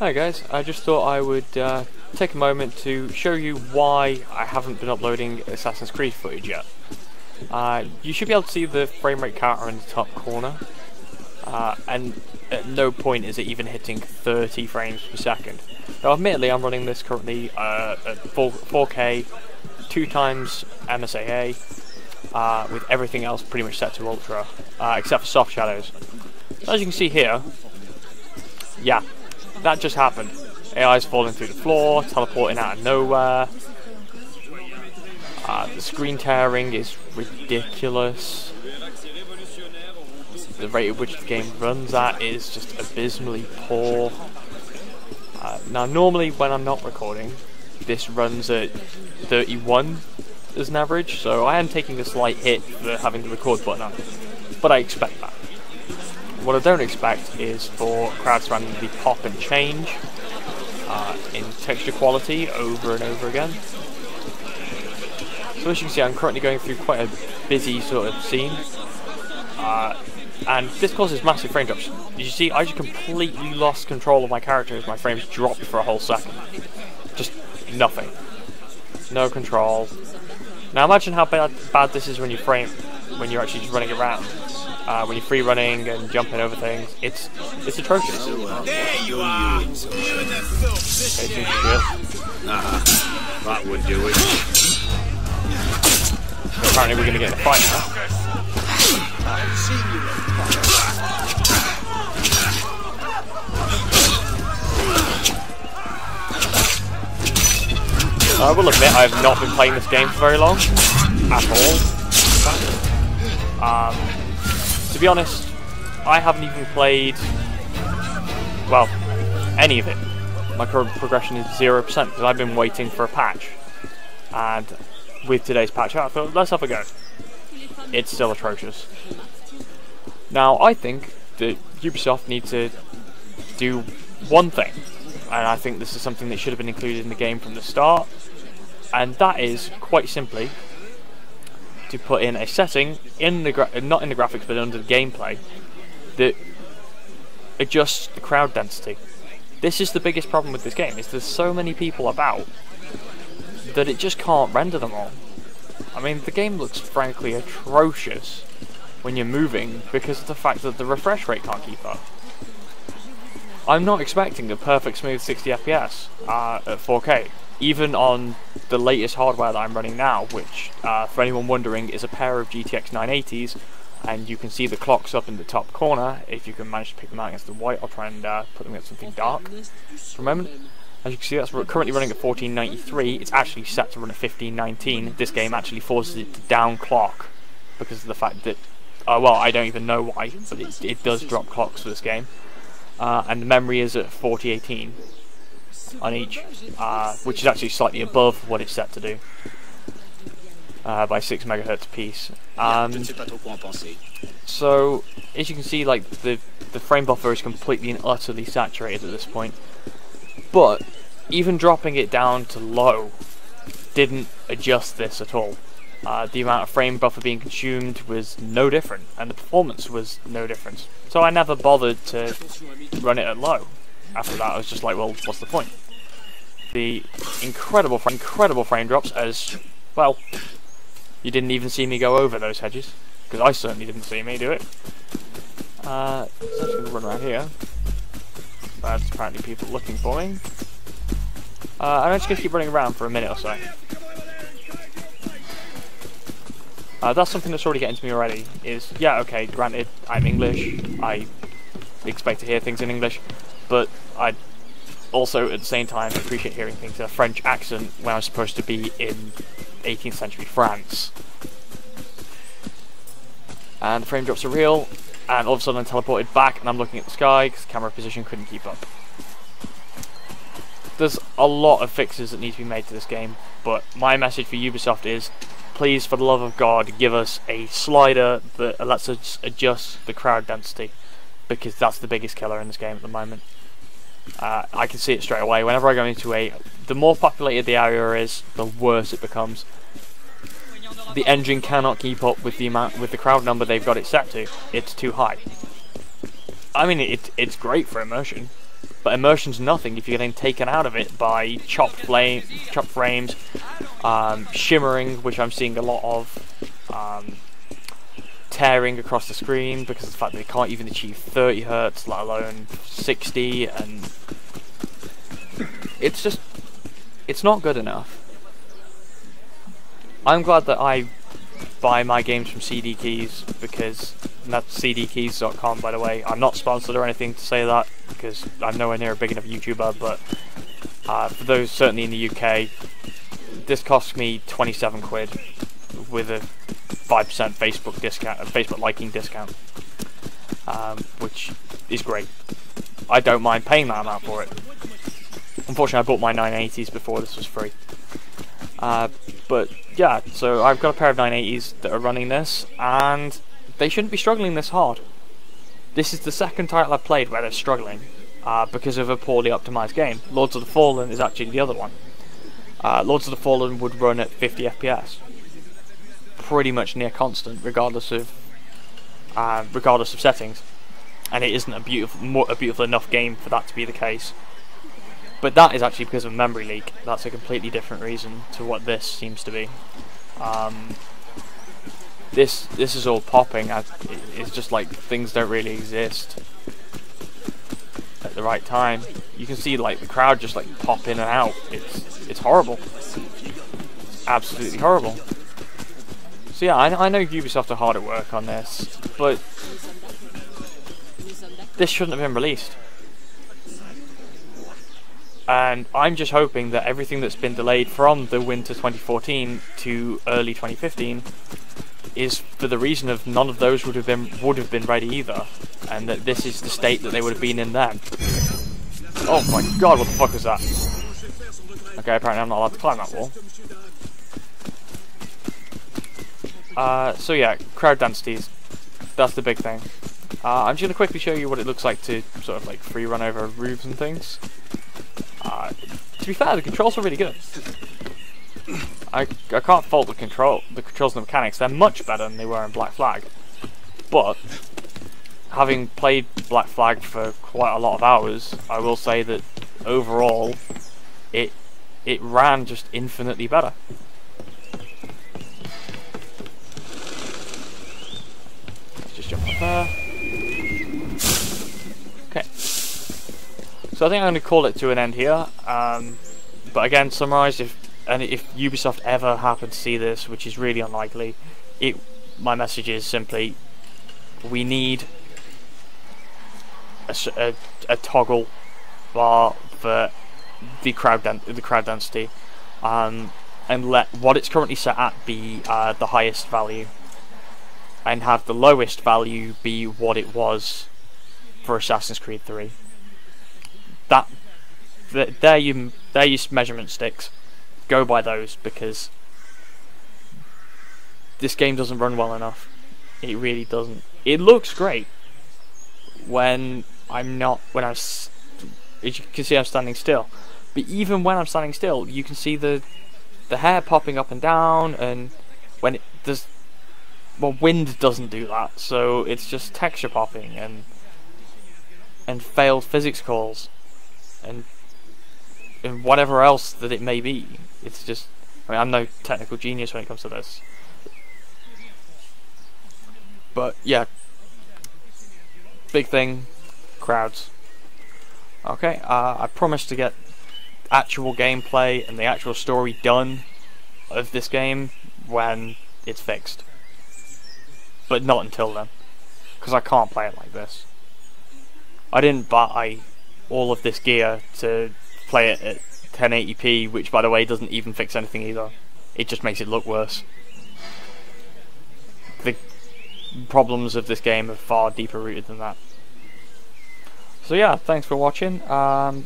Hi guys, I just thought I would take a moment to show you why I haven't been uploading Assassin's Creed footage yet. You should be able to see the frame rate counter in the top corner, and at no point is it even hitting 30 frames per second. Now admittedly I'm running this currently at 4K, 2x MSAA, with everything else pretty much set to ultra, except for soft shadows. So as you can see here, yeah, that just happened. AI's falling through the floor, teleporting out of nowhere. The screen tearing is ridiculous. The rate at which the game runs at is just abysmally poor. Now normally when I'm not recording, this runs at 31 as an average, so I am taking a slight hit for having the record button on, but I expect that. What I don't expect is for crowds to randomly pop and change in texture quality over and over again. So as you can see, I'm currently going through quite a busy sort of scene, and this causes massive frame drops. Did you see? I just completely lost control of my character as my frames dropped for a whole second. Just nothing. No control. Now imagine how bad this is when you're actually just running around. When you're free running and jumping over things, it's atrocious. There you are. That would do it. Apparently we're gonna get in a fight now. I will admit I have not been playing this game for very long at all. To be honest, I haven't even played, well, any of it. My current progression is 0% because I've been waiting for a patch. And with today's patch out, I thought, let's have a go. It's still atrocious. Now, I think that Ubisoft need to do one thing, and I think this is something that should have been included in the game from the start, and that is, quite simply, to put in a setting in the not in the graphics but under the gameplay that adjusts the crowd density. This is the biggest problem with this game, is there's so many people about that it just can't render them all. I mean, the game looks frankly atrocious when you're moving because of the fact that the refresh rate can't keep up. I'm not expecting a perfect smooth 60 FPS at 4K. Even on the latest hardware that I'm running now, which, for anyone wondering, is a pair of GTX 980s, and you can see the clocks up in the top corner. If you can manage to pick them out against the white, I'll try and put them against something dark for a moment. As you can see, that's currently running at 1493. It's actually set to run at 1519. This game actually forces it to down clock because of the fact that, well, I don't even know why, but it does drop clocks for this game. And the memory is at 4018. On each, which is actually slightly above what it's set to do by 6 MHz a piece. So as you can see, like the frame buffer is completely and utterly saturated at this point. But even dropping it down to low didn't adjust this at all. The amount of frame buffer being consumed was no different, and the performance was no different. So I never bothered to run it at low. After that, I was just like, well, what's the point? The incredible frame drops, as well, you didn't even see me go over those hedges, because I certainly didn't see me do it. So I'm just going to run around here. There's apparently people looking for me. I'm just going to keep running around for a minute or so. That's something that's already getting to me already, is, yeah, okay, granted, I'm English, I expect to hear things in English, but I also, at the same time, appreciate hearing things in a French accent when I'm supposed to be in 18th century France. And the frame drops are real, and all of a sudden I'm teleported back and I'm looking at the sky because the camera position couldn't keep up. There's a lot of fixes that need to be made to this game, but my message for Ubisoft is, please, for the love of God, give us a slider that lets us adjust the crowd density, because that's the biggest killer in this game at the moment. I can see it straight away. Whenever I go into the more populated the area is, the worse it becomes. The engine cannot keep up with the crowd number they've got it set to. It's too high. I mean, it's great for immersion, but immersion's nothing if you're getting taken out of it by chopped frames, shimmering, which I'm seeing a lot of, tearing across the screen because of the fact that they can't even achieve 30 Hz, let alone 60, and it's not good enough. I'm glad that I buy my games from CD Keys, because that's cdkeys.com, by the way. I'm not sponsored or anything to say that, because I'm nowhere near a big enough YouTuber, but for those certainly in the UK, this cost me 27 quid with a 5% Facebook discount, Facebook liking discount, which is great. I don't mind paying that amount for it. Unfortunately, I bought my 980s before this was free. But yeah, so I've got a pair of 980s that are running this, and they shouldn't be struggling this hard. This is the second title I've played where they're struggling because of a poorly optimized game. Lords of the Fallen is actually the other one. Lords of the Fallen would run at 50 FPS, pretty much near constant, regardless of settings, and it isn't a beautiful enough game for that to be the case. But that is actually because of memory leak. That's a completely different reason to what this seems to be. This is all popping. It's just like things don't really exist at the right time. You can see like the crowd just like pop in and out. It's horrible. Absolutely horrible. So yeah, I know Ubisoft are hard at work on this, but this shouldn't have been released. And I'm just hoping that everything that's been delayed from the winter 2014 to early 2015 is for the reason of none of those would have been ready either, and that this is the state that they would have been in then. Oh my god, what the fuck is that? Okay, apparently I'm not allowed to climb that wall. So yeah, crowd densities. That's the big thing. I'm just going to quickly show you what it looks like to sort of like free run over roofs and things. To be fair, the controls are really good. I can't fault the controls and the mechanics. They're much better than they were in Black Flag. But having played Black Flag for quite a lot of hours, I will say that overall it ran just infinitely better. Let's just jump up there. Okay. So I think I'm going to call it to an end here. But again, summarised, if Ubisoft ever happen to see this, which is really unlikely, my message is simply, we need a toggle bar for the crowd density, and let what it's currently set at be the highest value, and have the lowest value be what it was for Assassin's Creed 3. There your measurement sticks. Go by those, because this game doesn't run well enough. It really doesn't. It looks great when as you can see, I'm standing still. But even when I'm standing still, you can see the hair popping up and down, and when wind doesn't do that, so it's just texture popping and failed physics calls and whatever else that it may be. It's just, I mean, I'm no technical genius when it comes to this, but yeah, big thing, crowds. Okay, I promised to get actual gameplay and the actual story done of this game when it's fixed, but not until then, because I can't play it like this. I didn't buy all of this gear to play it at 1080p, which by the way doesn't even fix anything either. It just makes it look worse. The problems of this game are far deeper rooted than that. So yeah, thanks for watching.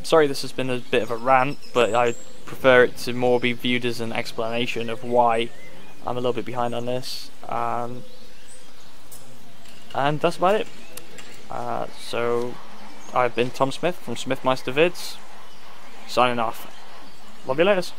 Sorry this has been a bit of a rant, but I prefer it to more be viewed as an explanation of why I'm a little bit behind on this. And that's about it. So I've been Tom Smith from Smithmeister Vids, signing off. Love you laters.